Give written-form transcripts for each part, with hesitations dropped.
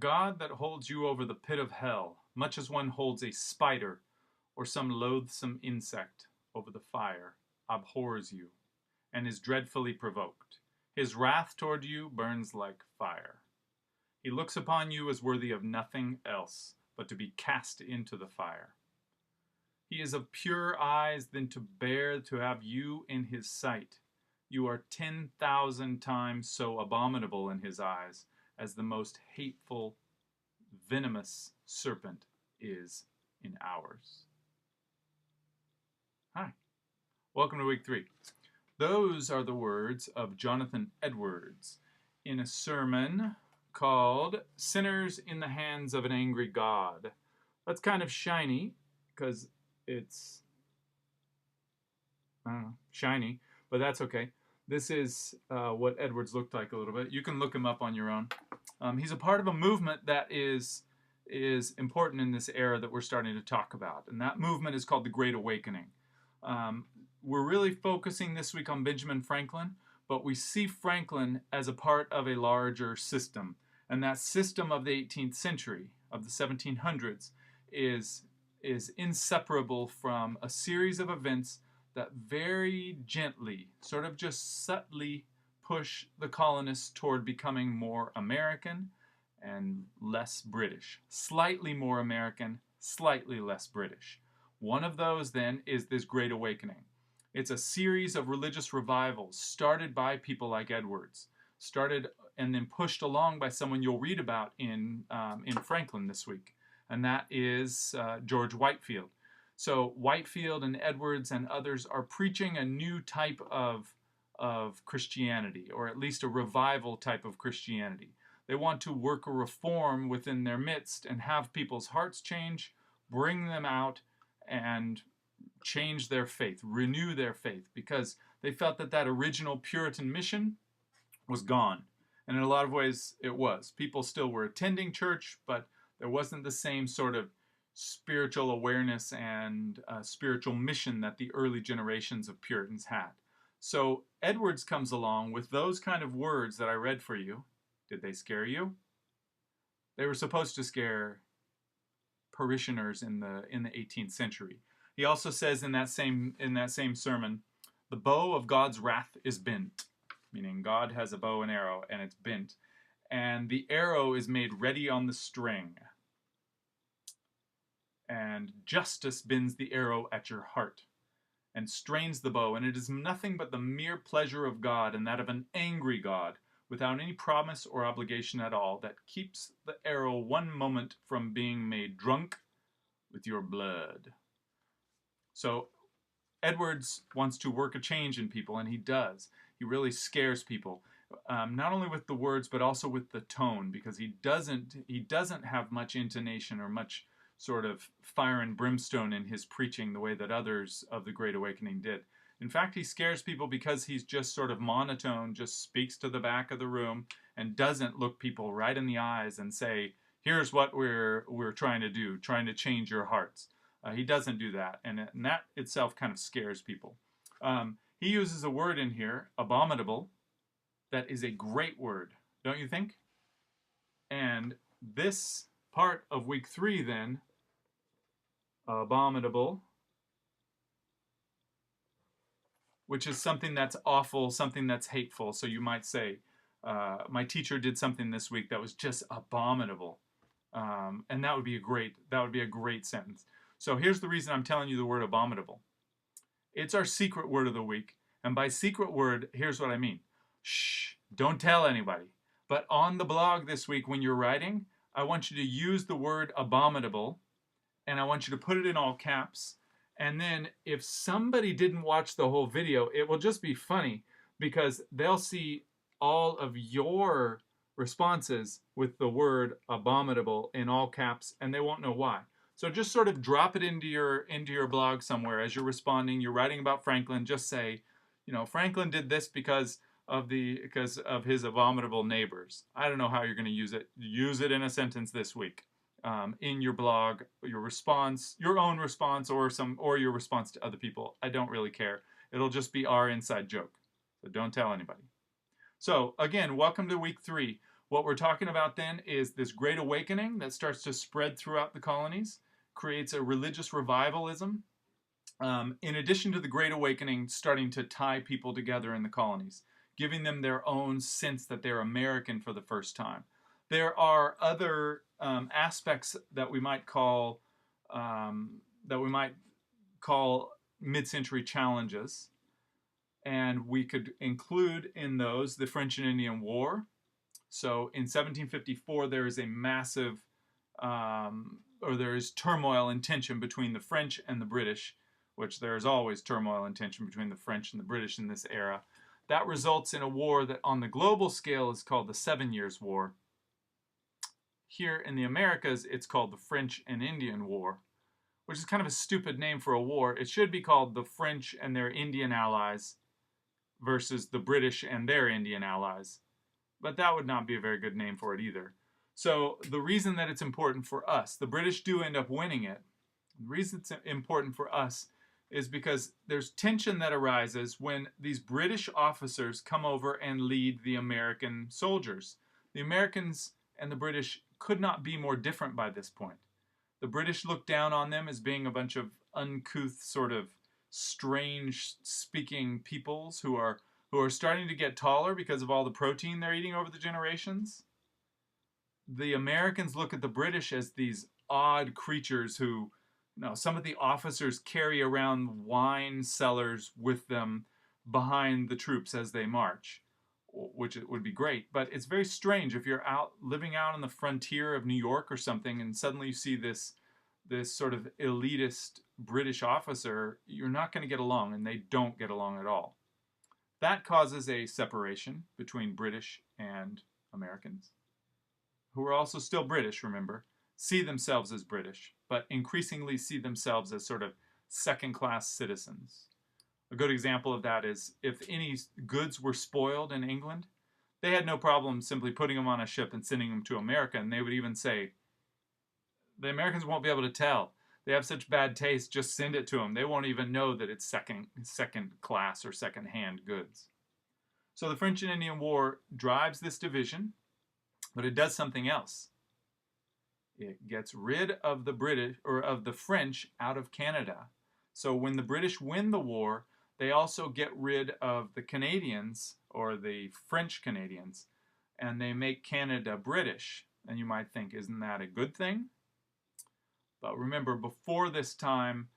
God that holds you over the pit of hell, much as one holds a spider or some loathsome insect over the fire, abhors you, and is dreadfully provoked. His wrath toward you burns like fire. He looks upon you as worthy of nothing else but to be cast into the fire. He is of purer eyes than to bear to have you in his sight. You are 10,000 times so abominable in his eyes as the most hateful, venomous serpent is in ours. Hi, welcome to week 3. Those are the words of Jonathan Edwards in a sermon called Sinners in the Hands of an Angry God. That's kind of shiny because it's, shiny, but that's okay. This is what Edwards looked like a little bit. You can look him up on your own. He's a part of a movement that is important in this era that we're starting to talk about, and that movement is called the Great Awakening. We're really focusing this week on Benjamin Franklin, but we see Franklin as a part of a larger system, and that system of the 18th century, of the 1700s, is inseparable from a series of events that very gently, sort of just subtly, push the colonists toward becoming more American and less British. Slightly more American, slightly less British. One of those, then, is this Great Awakening. It's a series of religious revivals started by people like Edwards, started and then pushed along by someone you'll read about in Franklin this week, and that is George Whitefield. So Whitefield and Edwards and others are preaching a new type of Christianity, or at least a revival type of Christianity. They want to work a reform within their midst and have people's hearts change, bring them out, and change their faith, renew their faith, because they felt that that original Puritan mission was gone. And in a lot of ways, it was. People still were attending church, but there wasn't the same sort of spiritual awareness and spiritual mission that the early generations of Puritans had. So Edwards comes along with those kind of words that I read for you. Did they scare you? They were supposed to scare parishioners in the 18th century. He also says in that same sermon, the bow of God's wrath is bent, meaning God has a bow and arrow and it's bent, and the arrow is made ready on the string. And justice bends the arrow at your heart and strains the bow, and it is nothing but the mere pleasure of God, and that of an angry God, without any promise or obligation at all, that keeps the arrow one moment from being made drunk with your blood. So Edwards wants to work a change in people, and he does. He really scares people, not only with the words, but also with the tone, because he doesn't have much intonation or much sort of fire and brimstone in his preaching the way that others of the Great Awakening did. In fact, he scares people because he's just sort of monotone, just speaks to the back of the room and doesn't look people right in the eyes and say, here's what we're trying to do, trying to change your hearts. He doesn't do that, and that itself kind of scares people. He uses a word in here, abominable, that is a great word, don't you think? And this part of week 3, then, abominable, which is something that's awful, something that's hateful. So you might say, my teacher did something this week that was just abominable, and that would be a great sentence. So here's the reason I'm telling you the word abominable. It's our secret word of the week, and by secret word, here's what I mean. Shh, don't tell anybody. But on the blog this week, when you're writing, I want you to use the word abominable, and I want you to put it in all caps. And then if somebody didn't watch the whole video, it will just be funny because they'll see all of your responses with the word abominable in all caps, and they won't know why. So just sort of drop it into your blog somewhere as you're responding. You're writing about Franklin. Just say, Franklin did this because of his abominable neighbors. I don't know how you're going to use it. Use it in a sentence this week. In your blog, your response, your own response, or your response to other people. I don't really care. It'll just be our inside joke. So don't tell anybody. So again, welcome to week 3. What we're talking about then is this Great Awakening that starts to spread throughout the colonies, creates a religious revivalism. In addition to the Great Awakening starting to tie people together in the colonies, giving them their own sense that they're American for the first time. There are other aspects that we might call mid-century challenges, and we could include in those the French and Indian War. So in 1754, there is a massive, there is turmoil and tension between the French and the British, which there is always turmoil and tension between the French and the British in this era. That results in a war that on the global scale is called the 7 Years' War. Here in the Americas, it's called the French and Indian War, which is kind of a stupid name for a war. It should be called the French and their Indian allies versus the British and their Indian allies. But that would not be a very good name for it either. So the reason that it's important for us, the British do end up winning it. The reason it's important for us is because there's tension that arises when these British officers come over and lead the American soldiers. The Americans and the British could not be more different by this point. The British look down on them as being a bunch of uncouth, sort of strange speaking peoples who are starting to get taller because of all the protein they're eating over the generations. The Americans look at the British as these odd creatures who, some of the officers carry around wine cellars with them behind the troops as they march, which it would be great. But it's very strange if you're living out on the frontier of New York or something, and suddenly you see this sort of elitist British officer, you're not going to get along, and they don't get along at all. That causes a separation between British and Americans, who are also still British, remember, see themselves as British, but increasingly see themselves as sort of second-class citizens. A good example of that is if any goods were spoiled in England, they had no problem simply putting them on a ship and sending them to America, and they would even say, the Americans won't be able to tell. They have such bad taste, just send it to them. They won't even know that it's second class or second-hand goods. So the French and Indian War drives this division, but it does something else. It gets rid of the British, or of the French, out of Canada. So when the British win the war, they also get rid of the Canadians, or the French Canadians, and they make Canada British. And you might think, isn't that a good thing? But remember, before this time,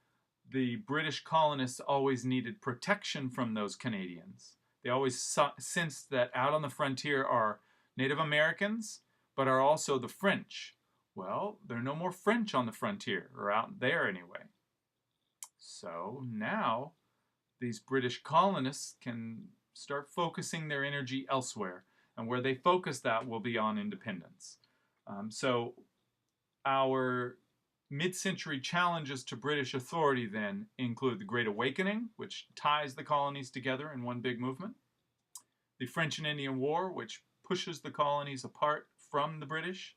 the British colonists always needed protection from those Canadians. They always sensed that out on the frontier are Native Americans, but are also the French. Well, there are no more French on the frontier, or out there anyway. So now, these British colonists can start focusing their energy elsewhere. And where they focus that will be on independence. So our mid-century challenges to British authority then include the Great Awakening, which ties the colonies together in one big movement, the French and Indian War, which pushes the colonies apart from the British,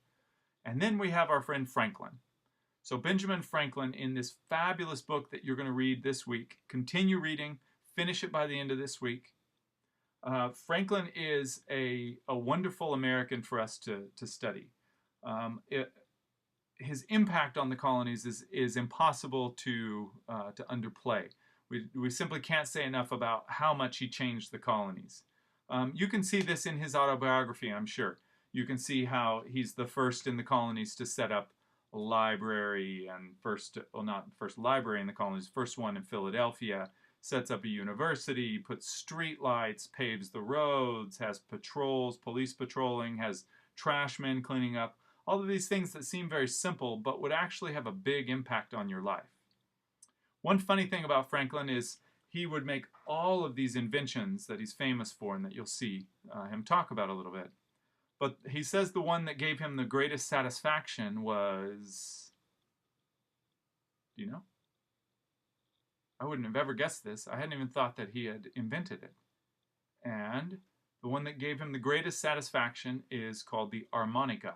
and then we have our friend Franklin. So Benjamin Franklin, in this fabulous book that you're going to read this week, continue reading, finish it by the end of this week. Franklin is a wonderful American for us to study. His impact on the colonies is impossible to underplay. We simply can't say enough about how much he changed the colonies. You can see this in his autobiography, I'm sure. You can see how he's the first in the colonies to set up a library, and not first library in the colonies, first one in Philadelphia, sets up a university, puts street lights, paves the roads, has patrols, police patrolling, has trash men cleaning up. All of these things that seem very simple, but would actually have a big impact on your life. One funny thing about Franklin is he would make all of these inventions that he's famous for and that you'll see him talk about a little bit. But he says the one that gave him the greatest satisfaction was... Do you know? I wouldn't have ever guessed this. I hadn't even thought that he had invented it. And the one that gave him the greatest satisfaction is called the harmonica.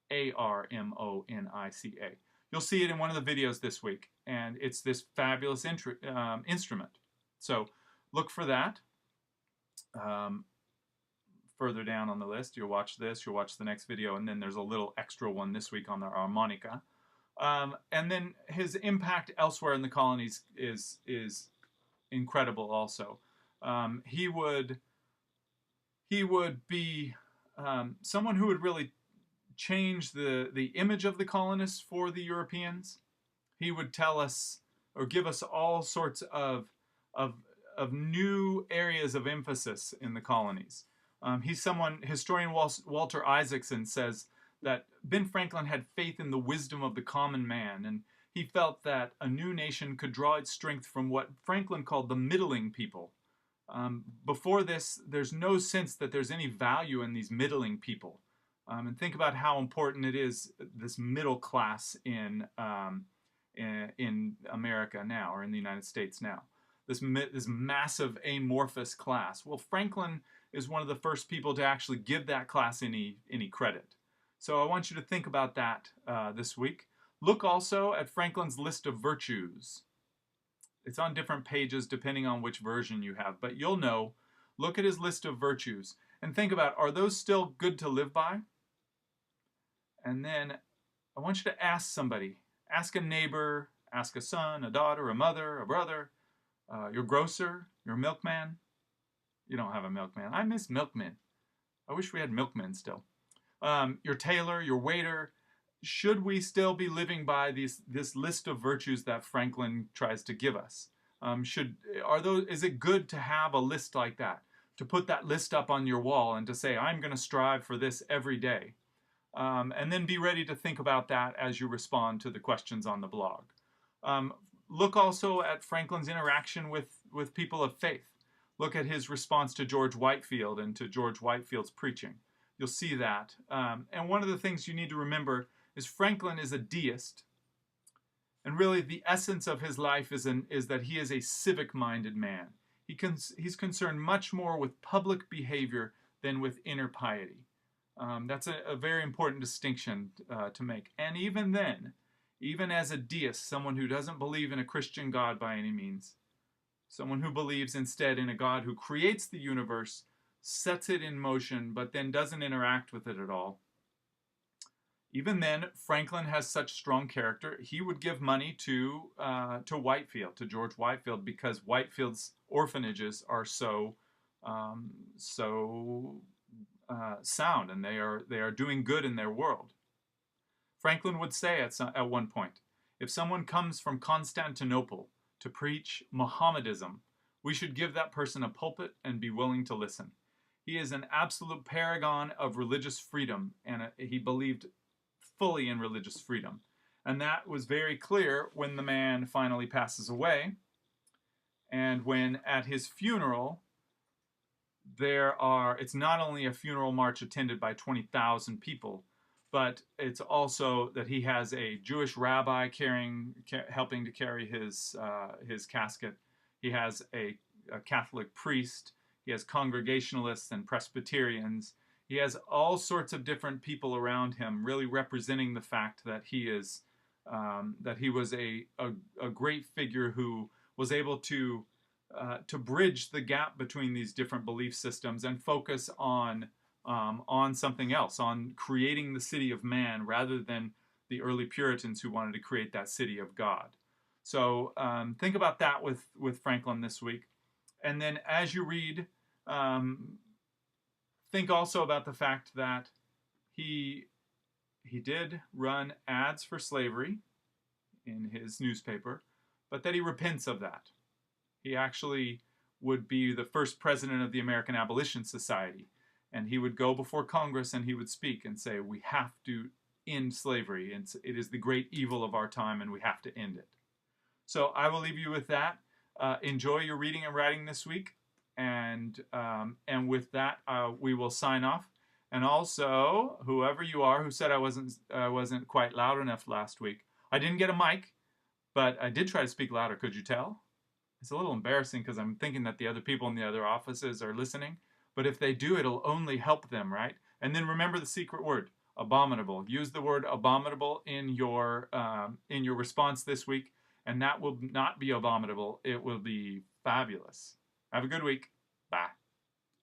A-R-M-O-N-I-C-A. You'll see it in one of the videos this week, and it's this fabulous instrument. So look for that. further down on the list. You'll watch this, you'll watch the next video, and then there's a little extra one this week on the harmonica. And then his impact elsewhere in the colonies is incredible also. He would be someone who would really change the image of the colonists for the Europeans. He would tell us or give us all sorts of new areas of emphasis in the colonies. He's someone, historian Walter Isaacson says that Ben Franklin had faith in the wisdom of the common man, and he felt that a new nation could draw its strength from what Franklin called the middling people. Before this, there's no sense that there's any value in these middling people. And think about how important it is, this middle class in America now, or in the United States now. This massive amorphous class. Well, Franklin is one of the first people to actually give that class any credit. So I want you to think about that this week. Look also at Franklin's list of virtues. It's on different pages depending on which version you have, but you'll know. Look at his list of virtues and think about, are those still good to live by? And then I want you to ask somebody. Ask a neighbor, ask a son, a daughter, a mother, a brother, your grocer, your milkman. You don't have a milkman. I miss milkmen. I wish we had milkmen still. Your tailor, your waiter. Should we still be living by this list of virtues that Franklin tries to give us? Is it good to have a list like that? To put that list up on your wall and to say, I'm going to strive for this every day. And then be ready to think about that as you respond to the questions on the blog. Look also at Franklin's interaction with people of faith. Look at his response to George Whitefield and to George Whitefield's preaching. You'll see that. And one of the things you need to remember is Franklin is a deist. And really the essence of his life is that he is a civic-minded man. He's concerned much more with public behavior than with inner piety. That's a very important distinction to make. And even then, even as a deist, someone who doesn't believe in a Christian God by any means, someone who believes instead in a God who creates the universe, sets it in motion, but then doesn't interact with it at all. Even then, Franklin has such strong character, he would give money to Whitefield, to George Whitefield, because Whitefield's orphanages are so sound, and they are doing good in their world. Franklin would say at one point, if someone comes from Constantinople to preach Mohammedism, we should give that person a pulpit and be willing to listen. He is an absolute paragon of religious freedom, and he believed fully in religious freedom. And that was very clear when the man finally passes away, and when at his funeral, it's not only a funeral march attended by 20,000 people, but it's also that he has a Jewish rabbi helping to carry his casket. He has a Catholic priest. He has Congregationalists and Presbyterians. He has all sorts of different people around him, really representing the fact that he was a great figure who was able to bridge the gap between these different belief systems and focus on something else, on creating the city of man rather than the early Puritans who wanted to create that city of God. So think about that with Franklin this week. And then as you read, think also about the fact that he did run ads for slavery in his newspaper, but that he repents of that. He actually would be the first president of the American Abolition Society, and he would go before Congress and he would speak and say, we have to end slavery, and it is the great evil of our time, and we have to end it. So I will leave you with that. Enjoy your reading and writing this week, and with that, we will sign off. And also, whoever you are who said I wasn't quite loud enough last week, I didn't get a mic, but I did try to speak louder. Could you tell? It's a little embarrassing because I'm thinking that the other people in the other offices are listening. But if they do, it'll only help them, right? And then remember the secret word, abominable. Use the word abominable in your response this week, and that will not be abominable. It will be fabulous. Have a good week.